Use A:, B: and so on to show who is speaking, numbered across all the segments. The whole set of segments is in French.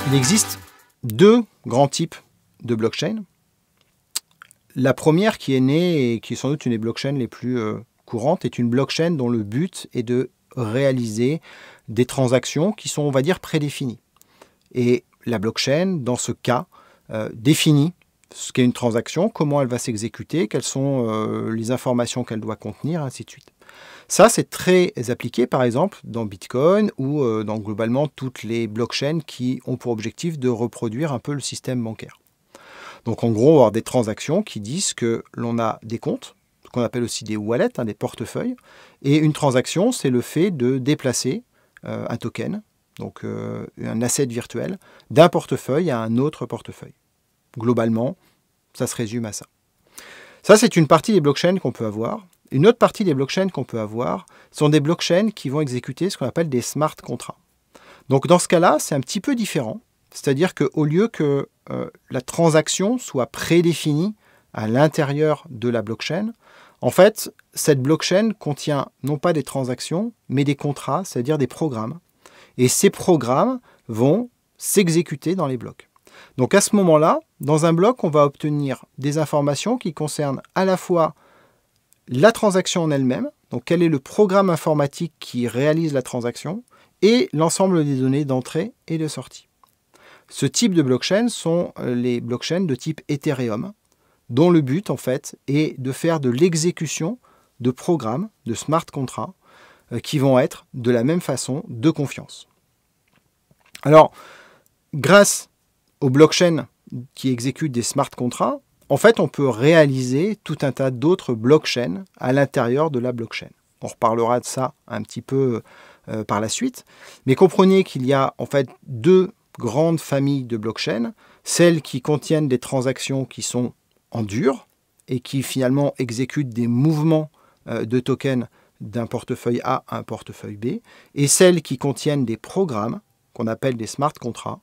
A: Il existe deux grands types de blockchain. La première qui est née et qui est sans doute une des blockchains les plus courantes est une blockchain dont le but est de réaliser des transactions qui sont, on va dire, prédéfinies. Et la blockchain, dans ce cas, définit ce qu'est une transaction, comment elle va s'exécuter, quelles sont les informations qu'elle doit contenir, ainsi de suite. Ça, c'est très appliqué, par exemple, dans Bitcoin ou dans globalement toutes les blockchains qui ont pour objectif de reproduire un peu le système bancaire. Donc, en gros, on va avoir des transactions qui disent que l'on a des comptes, ce qu'on appelle aussi des wallets, des portefeuilles. Et une transaction, c'est le fait de déplacer un token, donc un asset virtuel, d'un portefeuille à un autre portefeuille. Globalement, ça se résume à ça. Ça, c'est une partie des blockchains qu'on peut avoir. Une autre partie des blockchains qu'on peut avoir sont des blockchains qui vont exécuter ce qu'on appelle des smart contracts. Donc, dans ce cas-là, c'est un petit peu différent. C'est-à-dire qu'au lieu que la transaction soit prédéfinie à l'intérieur de la blockchain, en fait, cette blockchain contient non pas des transactions, mais des contrats, c'est-à-dire des programmes. Et ces programmes vont s'exécuter dans les blocs. Donc à ce moment-là, dans un bloc, on va obtenir des informations qui concernent à la fois la transaction en elle-même, donc quel est le programme informatique qui réalise la transaction, et l'ensemble des données d'entrée et de sortie. Ce type de blockchain sont les blockchains de type Ethereum, dont le but, en fait, est de faire de l'exécution de programmes, de smart contracts, qui vont être, de la même façon, de confiance. Alors, grâce aux blockchains qui exécutent des smart contracts, en fait, on peut réaliser tout un tas d'autres blockchains à l'intérieur de la blockchain. On reparlera de ça un petit peu par la suite. Mais comprenez qu'il y a, en fait, deux grandes familles de blockchains, celles qui contiennent des transactions qui sont en dur et qui finalement exécutent des mouvements de tokens d'un portefeuille A à un portefeuille B, et celles qui contiennent des programmes qu'on appelle des smart contracts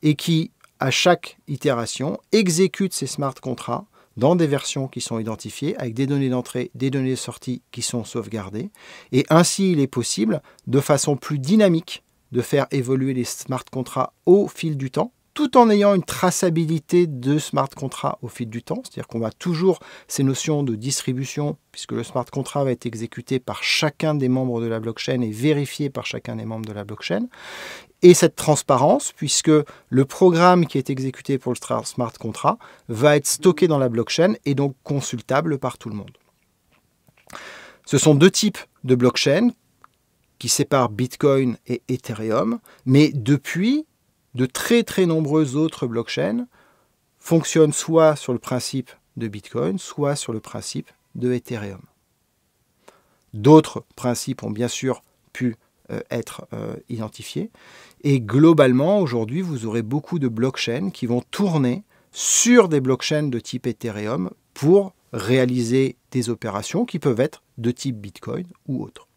A: et qui, à chaque itération, exécutent ces smart contracts dans des versions qui sont identifiées avec des données d'entrée, des données de sortie qui sont sauvegardées. Et ainsi, il est possible, de façon plus dynamique, de faire évoluer les smart contracts au fil du temps, tout en ayant une traçabilité de smart contract au fil du temps. C'est-à-dire qu'on va toujours ces notions de distribution, puisque le smart contract va être exécuté par chacun des membres de la blockchain et vérifié par chacun des membres de la blockchain. Et cette transparence, puisque le programme qui est exécuté pour le smart contract va être stocké dans la blockchain et donc consultable par tout le monde. Ce sont deux types de blockchain qui séparent Bitcoin et Ethereum, mais depuis, de très très nombreuses autres blockchains fonctionnent soit sur le principe de Bitcoin, soit sur le principe de Ethereum. D'autres principes ont bien sûr pu être identifiés. Et globalement, aujourd'hui, vous aurez beaucoup de blockchains qui vont tourner sur des blockchains de type Ethereum pour réaliser des opérations qui peuvent être de type Bitcoin ou autre.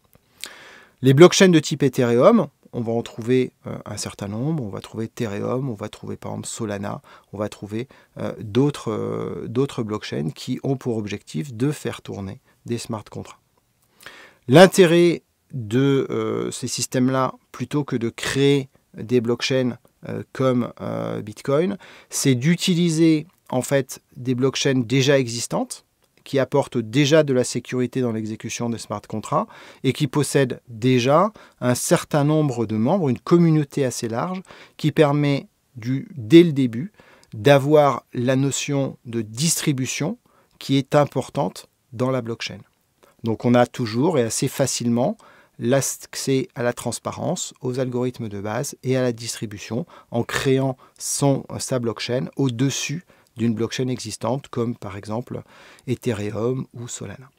A: Les blockchains de type Ethereum, on va en trouver un certain nombre. On va trouver Ethereum, on va trouver par exemple Solana, on va trouver d'autres blockchains qui ont pour objectif de faire tourner des smart contracts. L'intérêt de ces systèmes-là, plutôt que de créer des blockchains comme Bitcoin, c'est d'utiliser en fait des blockchains déjà existantes, qui apportent déjà de la sécurité dans l'exécution des smart contracts et qui possèdent déjà un certain nombre de membres, une communauté assez large, qui permet dès le début d'avoir la notion de distribution qui est importante dans la blockchain. Donc on a toujours et assez facilement l'accès à la transparence, aux algorithmes de base et à la distribution en créant sa blockchain au-dessus d'une blockchain existante comme par exemple Ethereum ou Solana.